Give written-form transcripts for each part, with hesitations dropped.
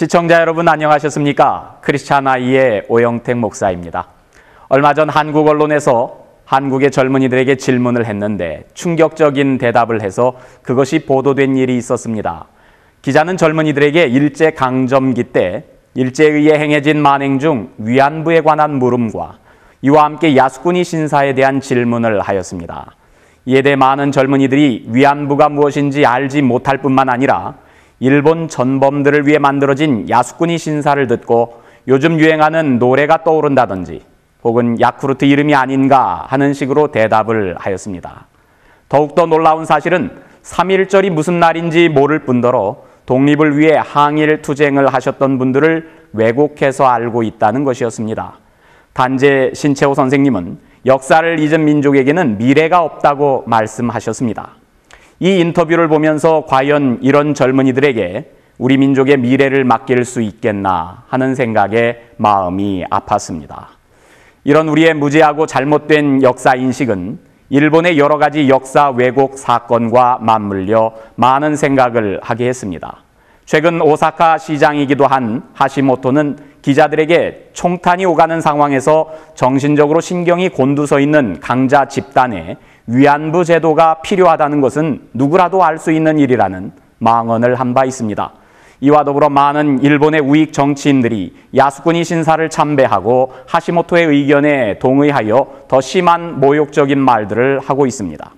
시청자 여러분 안녕하셨습니까? 크리스찬 아이의 오영택 목사입니다. 얼마 전 한국 언론에서 한국의 젊은이들에게 질문을 했는데 충격적인 대답을 해서 그것이 보도된 일이 있었습니다. 기자는 젊은이들에게 일제강점기 때 일제에 의해 행해진 만행 중 위안부에 관한 물음과 이와 함께 야수꾼이 신사에 대한 질문을 하였습니다. 이에 대해 많은 젊은이들이 위안부가 무엇인지 알지 못할 뿐만 아니라 일본 전범들을 위해 만들어진 야수꾼이 신사를 듣고 요즘 유행하는 노래가 떠오른다든지 혹은 야쿠르트 이름이 아닌가 하는 식으로 대답을 하였습니다. 더욱더 놀라운 사실은 3.1절이 무슨 날인지 모를 뿐더러 독립을 위해 항일 투쟁을 하셨던 분들을 왜곡해서 알고 있다는 것이었습니다. 단재 신채호 선생님은 역사를 잊은 민족에게는 미래가 없다고 말씀하셨습니다. 이 인터뷰를 보면서 과연 이런 젊은이들에게 우리 민족의 미래를 맡길 수 있겠나 하는 생각에 마음이 아팠습니다. 이런 우리의 무지하고 잘못된 역사 인식은 일본의 여러 가지 역사 왜곡 사건과 맞물려 많은 생각을 하게 했습니다. 최근 오사카 시장이기도 한 하시모토는 기자들에게 총탄이 오가는 상황에서 정신적으로 신경이 곤두서 있는 강자 집단에 위안부 제도가 필요하다는 것은 누구라도 알 수 있는 일이라는 망언을 한 바 있습니다. 이와 더불어 많은 일본의 우익 정치인들이 야수꾼이 신사를 참배하고 하시모토의 의견에 동의하여 더 심한 모욕적인 말들을 하고 있습니다.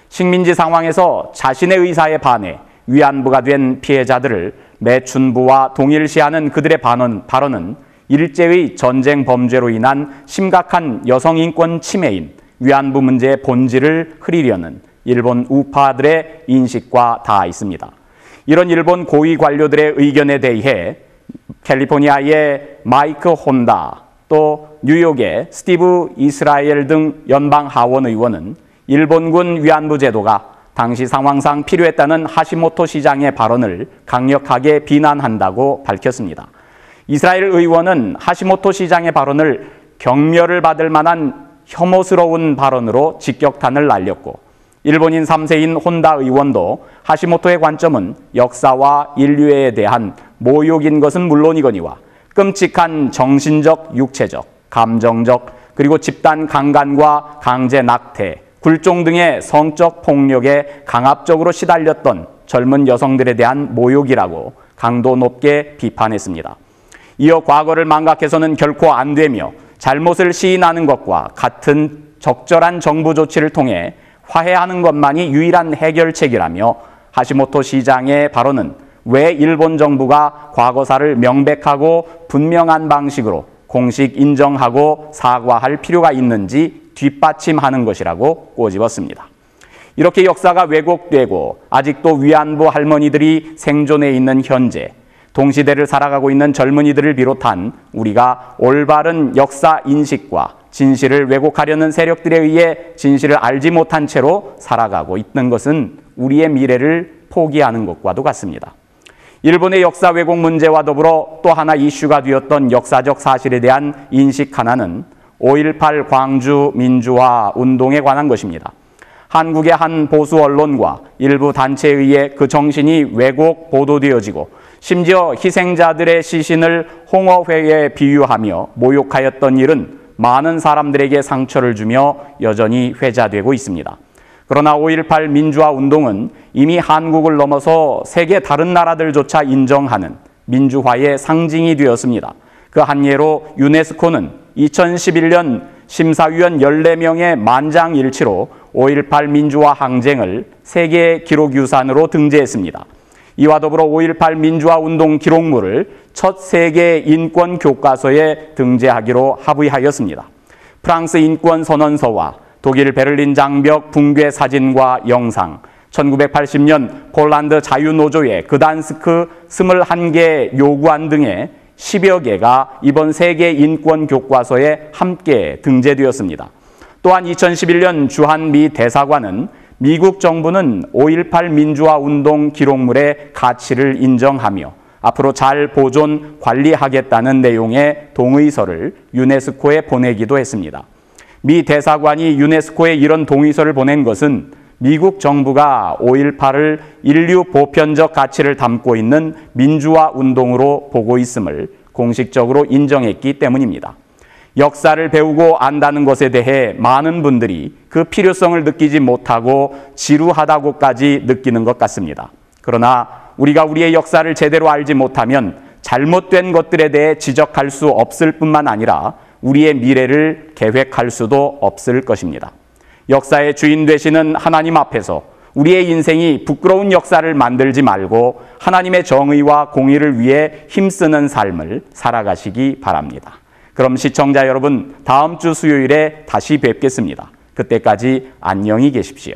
식민지 상황에서 자신의 의사에 반해 위안부가 된 피해자들을 매춘부와 동일시하는 그들의 발언은 일제의 전쟁 범죄로 인한 심각한 여성 인권 침해인 위안부 문제의 본질을 흐리려는 일본 우파들의 인식과 닿아 있습니다. 이런 일본 고위 관료들의 의견에 대해 캘리포니아의 마이크 혼다, 또 뉴욕의 스티브 이스라엘 등 연방 하원 의원은 일본군 위안부 제도가 당시 상황상 필요했다는 하시모토 시장의 발언을 강력하게 비난한다고 밝혔습니다. 이스라엘 의원은 하시모토 시장의 발언을 경멸을 받을 만한 혐오스러운 발언으로 직격탄을 날렸고 일본인 3세인 혼다 의원도 하시모토의 관점은 역사와 인류에 대한 모욕인 것은 물론이거니와 끔찍한 정신적, 육체적, 감정적 그리고 집단 강간과 강제 낙태, 굴종 등의 성적 폭력에 강압적으로 시달렸던 젊은 여성들에 대한 모욕이라고 강도 높게 비판했습니다. 이어 과거를 망각해서는 결코 안 되며 잘못을 시인하는 것과 같은 적절한 정부 조치를 통해 화해하는 것만이 유일한 해결책이라며 하시모토 시장의 발언은 왜 일본 정부가 과거사를 명백하고 분명한 방식으로 공식 인정하고 사과할 필요가 있는지 뒷받침하는 것이라고 꼬집었습니다. 이렇게 역사가 왜곡되고 아직도 위안부 할머니들이 생존해 있는 현재 동시대를 살아가고 있는 젊은이들을 비롯한 우리가 올바른 역사 인식과 진실을 왜곡하려는 세력들에 의해 진실을 알지 못한 채로 살아가고 있는 것은 우리의 미래를 포기하는 것과도 같습니다. 일본의 역사 왜곡 문제와 더불어 또 하나 이슈가 되었던 역사적 사실에 대한 인식 하나는 5.18 광주 민주화 운동에 관한 것입니다. 한국의 한 보수 언론과 일부 단체에 의해 그 정신이 왜곡 보도되어지고 심지어 희생자들의 시신을 홍어회에 비유하며 모욕하였던 일은 많은 사람들에게 상처를 주며 여전히 회자되고 있습니다. 그러나 5.18 민주화 운동은 이미 한국을 넘어서 세계 다른 나라들조차 인정하는 민주화의 상징이 되었습니다. 그 한 예로 유네스코는 2011년 심사위원 14명의 만장일치로 5.18 민주화 항쟁을 세계 기록유산으로 등재했습니다. 이와 더불어 5.18 민주화 운동 기록물을 첫 세계 인권 교과서에 등재하기로 합의하였습니다. 프랑스 인권 선언서와 독일 베를린 장벽 붕괴 사진과 영상, 1980년 폴란드 자유노조의 그단스크 21개 요구안 등의 10여 개가 이번 세계 인권 교과서에 함께 등재되었습니다. 또한 2011년 주한 미 대사관은 미국 정부는 5.18 민주화 운동 기록물의 가치를 인정하며 앞으로 잘 보존, 관리하겠다는 내용의 동의서를 유네스코에 보내기도 했습니다. 미 대사관이 유네스코에 이런 동의서를 보낸 것은 미국 정부가 5.18을 인류 보편적 가치를 담고 있는 민주화 운동으로 보고 있음을 공식적으로 인정했기 때문입니다. 역사를 배우고 안다는 것에 대해 많은 분들이 그 필요성을 느끼지 못하고 지루하다고까지 느끼는 것 같습니다. 그러나 우리가 우리의 역사를 제대로 알지 못하면 잘못된 것들에 대해 지적할 수 없을 뿐만 아니라 우리의 미래를 계획할 수도 없을 것입니다. 역사의 주인 되시는 하나님 앞에서 우리의 인생이 부끄러운 역사를 만들지 말고 하나님의 정의와 공의를 위해 힘쓰는 삶을 살아가시기 바랍니다. 그럼 시청자 여러분, 다음 주 수요일에 다시 뵙겠습니다. 그때까지 안녕히 계십시오.